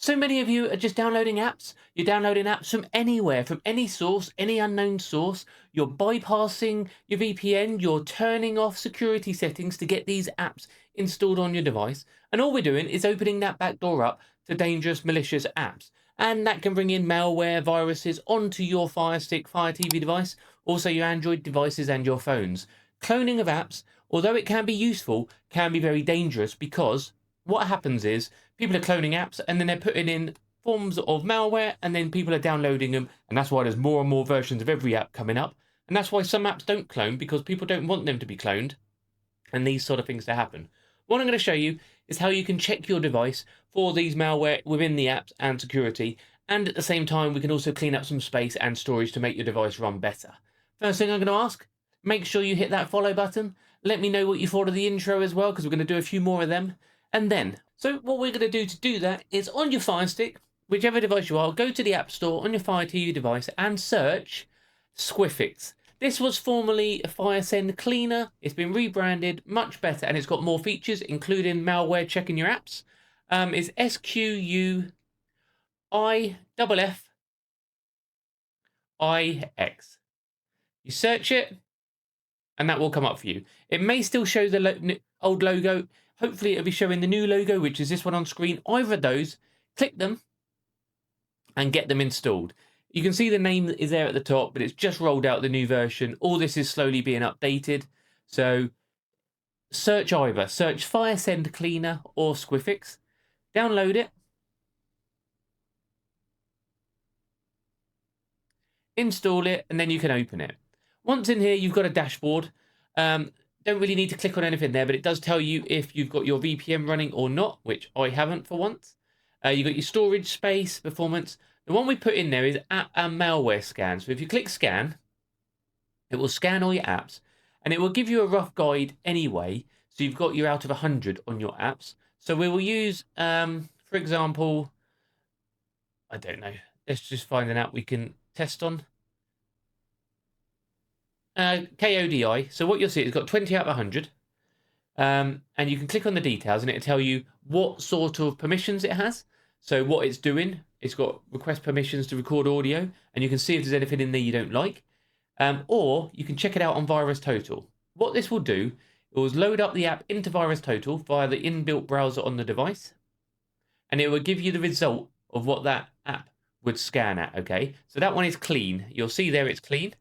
So many of you are just downloading apps. You're downloading apps from anywhere, from any source, any unknown source. You're bypassing your VPN. You're turning off security settings to get these apps installed on your device. And all we're doing is opening that back door up to dangerous, malicious apps. And that can bring in malware, viruses onto your Firestick, Fire TV device, also your Android devices and your phones. Cloning of apps, although it can be useful, can be very dangerous because what happens is people are cloning apps and then they're putting in forms of malware and then people are downloading them, and that's why there's more and more versions of every app coming up, and that's why some apps don't clone, because people don't want them to be cloned and these sort of things to happen. What I'm going to show you is how you can check your device for these malware within the apps and security, and at the same time we can also clean up some space and storage to make your device run better. First thing I'm going to ask, make sure you hit that follow button. Let me know what you thought of the intro as well, because we're going to do a few more of them. And then, so what we're going to do that is on your Fire Stick, whichever device you are, go to the App Store on your Fire TV device and search Squiffix. This was formerly a FireSend cleaner. It's been rebranded, much better, and it's got more features, including malware checking your apps. It's SQUIFFIX. You search it, and that will come up for you. It may still show the old logo. Hopefully it'll be showing the new logo, which is this one on screen. Either of those, click them and get them installed. You can see the name is there at the top, but it's just rolled out the new version. All this is slowly being updated. So search FireSend Cleaner or Squiffix. Download it. Install it, and then you can open it. Once in here, you've got a dashboard. Don't really need to click on anything there, but it does tell you if you've got your VPN running or not, which I haven't for once. You've got your storage space, performance. The one we put in there is app and malware scan. So if you click scan, it will scan all your apps, and it will give you a rough guide anyway. So you've got your out of 100 on your apps. So we will use, for example, I don't know. Let's just find an app we can test on. KODI. So what you'll see, it's got 20 out of 100. And you can click on the details and it'll tell you what sort of permissions it has. So what it's doing, it's got request permissions to record audio, and you can see if there's anything in there you don't like. Or you can check it out on VirusTotal. What this will do, it will load up the app into VirusTotal via the inbuilt browser on the device, and it will give you the result of what that app would scan at, okay? So that one is clean. You'll see there it's clean.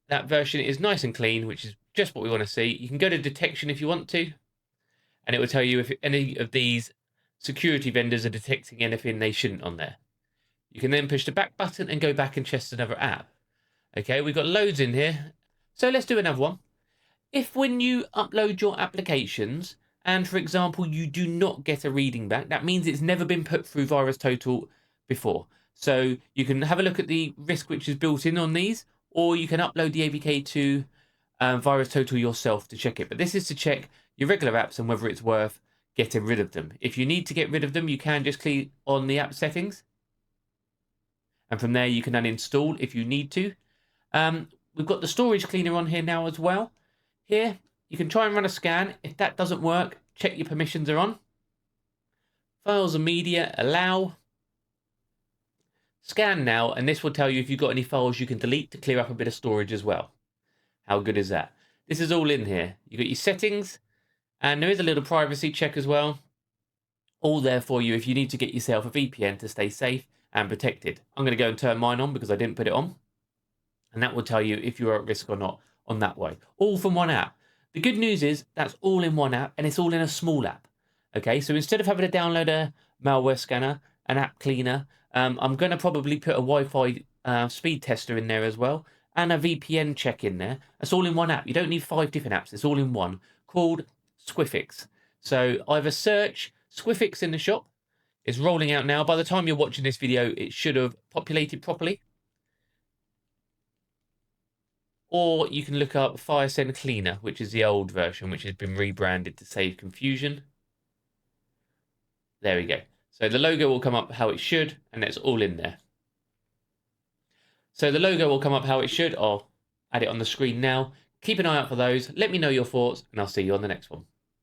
That version is nice and clean, which is just what we want to see. You can go to detection if you want to, and it will tell you if any of these security vendors are detecting anything they shouldn't on there. You can then push the back button and go back and test another app. Okay, we've got loads in here. So let's do another one. If when you upload your applications, and for example, you do not get a reading back, that means it's never been put through VirusTotal before. So you can have a look at the risk which is built in on these, or you can upload the APK to VirusTotal yourself to check it. But this is to check your regular apps and whether it's worth getting rid of them. If you need to get rid of them, you can just click on the app settings, and from there you can uninstall if you need to. We've got the storage cleaner on here now as well. Here you can try and run a scan. If that doesn't work, check your permissions are on. Files and media, allow. Scan now, and this will tell you if you've got any files you can delete to clear up a bit of storage as well. How good is that? This is all in here. You've got your settings, and there is a little privacy check as well. All there for you if you need to get yourself a VPN to stay safe and protected. I'm going to go and turn mine on because I didn't put it on. And that will tell you if you're at risk or not on that way. All from one app. The good news is that's all in one app, and it's all in a small app. Okay, so instead of having to download a malware scanner, an app cleaner, I'm going to probably put a Wi-Fi speed tester in there as well, and a VPN check in there. That's all in one app. You don't need 5 different apps. It's all in one, called Squiffix. So either search Squiffix in the shop. It's rolling out now. By the time you're watching this video, it should have populated properly. Or you can look up FireSend Cleaner, which is the old version, which has been rebranded to save confusion. There we go. So the logo will come up how it should, and it's all in there. So the logo will come up how it should. I'll add it on the screen now. Keep an eye out for those. Let me know your thoughts, and I'll see you on the next one.